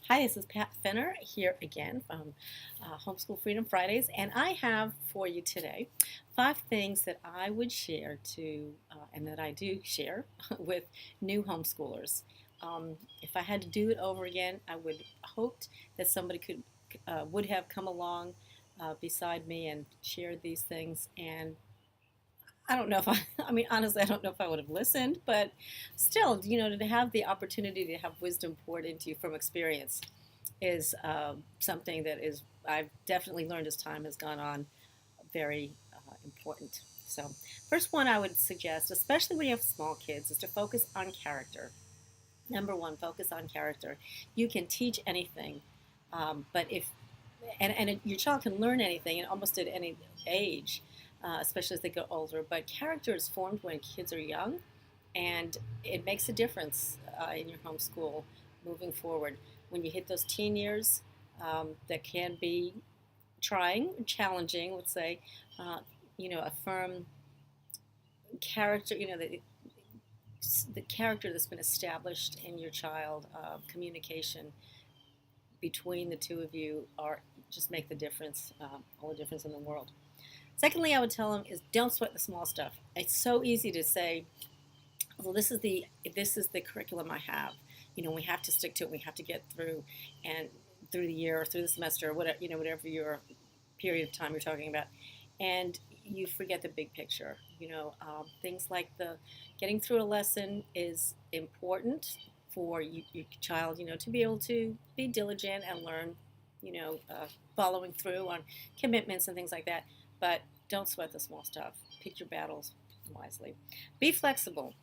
Hi, this is Pat Fenner here again from Homeschool Freedom Fridays, and I have for you today 5 things that I would share and that I do share with new homeschoolers. If I had to do it over again, I would hoped that somebody would have come along beside me and shared these things. And I don't know if I mean, honestly, I don't know if I would have listened, but still, to have the opportunity to have wisdom poured into you from experience is something that is I've definitely learned as time has gone on very important. So, first one I would suggest, especially when you have small kids, is to focus on character. Number one, focus on character. You can teach anything, but if your child can learn anything, and almost at any age, especially as they get older. But character is formed when kids are young, and it makes a difference in your homeschool moving forward. When you hit those teen years, that can be trying, challenging, let's say, uh, a firm character, the character that's been established in your child, communication between the two of you are just make the difference, all the difference in the world. Secondly, I would tell them is don't sweat the small stuff. It's so easy to say, well, this is the curriculum I have. We have to stick to it. We have to get through and through the year or through the semester or whatever your period of time you're talking about, and you forget the big picture. Things like the getting through a lesson is important for your child. To be able to be diligent and learn. Following through on commitments and things like that. But don't sweat the small stuff. Pick your battles wisely. Be flexible.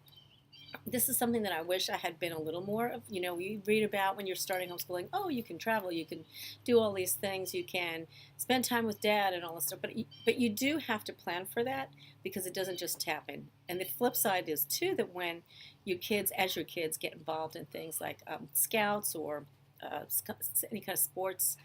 This is something that I wish I had been a little more of. We read about when you're starting homeschooling, oh, you can travel, you can do all these things, you can spend time with dad and all this stuff. But you do have to plan for that because it doesn't just happen. And the flip side is, too, that when as your kids get involved in things like scouts or any kind of sports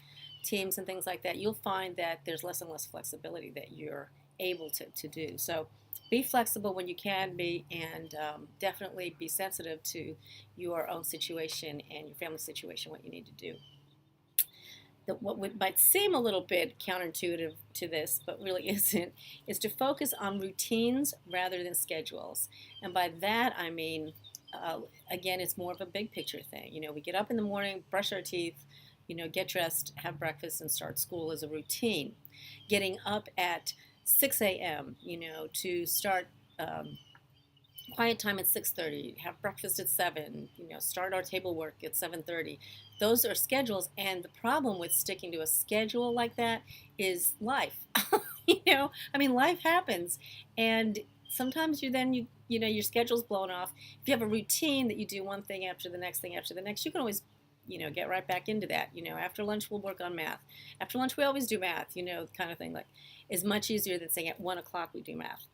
teams and things like that, you'll find that there's less and less flexibility that you're able to do. So be flexible when you can be, and definitely be sensitive to your own situation and your family situation, what you need to do. Might seem a little bit counterintuitive to this, but really isn't, is to focus on routines rather than schedules. And by that, I mean, again, it's more of a big picture thing. We get up in the morning, brush our teeth, get dressed, have breakfast, and start school as a routine. Getting up at 6 a.m., to start quiet time at 6:30, have breakfast at 7, start our table work at 7:30. Those are schedules, and the problem with sticking to a schedule like that is life. Life happens, and sometimes your schedule's blown off. If you have a routine that you do one thing after the next thing after the next, you can always get right back into that. After lunch we'll work on math. After lunch we always do math, kind of thing. Like, is much easier than saying at 1 o'clock we do math.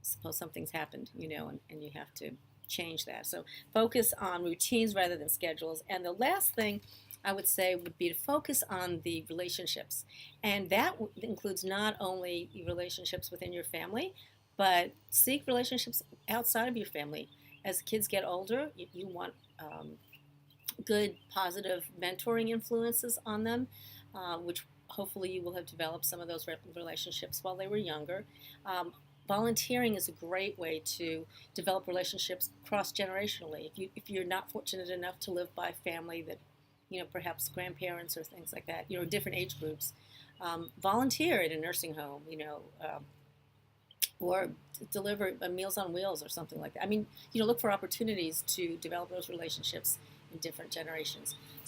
Suppose something's happened, and you have to change that. So focus on routines rather than schedules. And the last thing I would say would be to focus on the relationships. And that includes not only relationships within your family, but seek relationships outside of your family. As kids get older, you want good, positive mentoring influences on them, which hopefully you will have developed some of those relationships while they were younger. Volunteering is a great way to develop relationships cross-generationally. If you're not fortunate enough to live by family that, perhaps grandparents or things like that, different age groups, volunteer at a nursing home, or deliver Meals on Wheels or something like that. Look for opportunities to develop those relationships in different generations.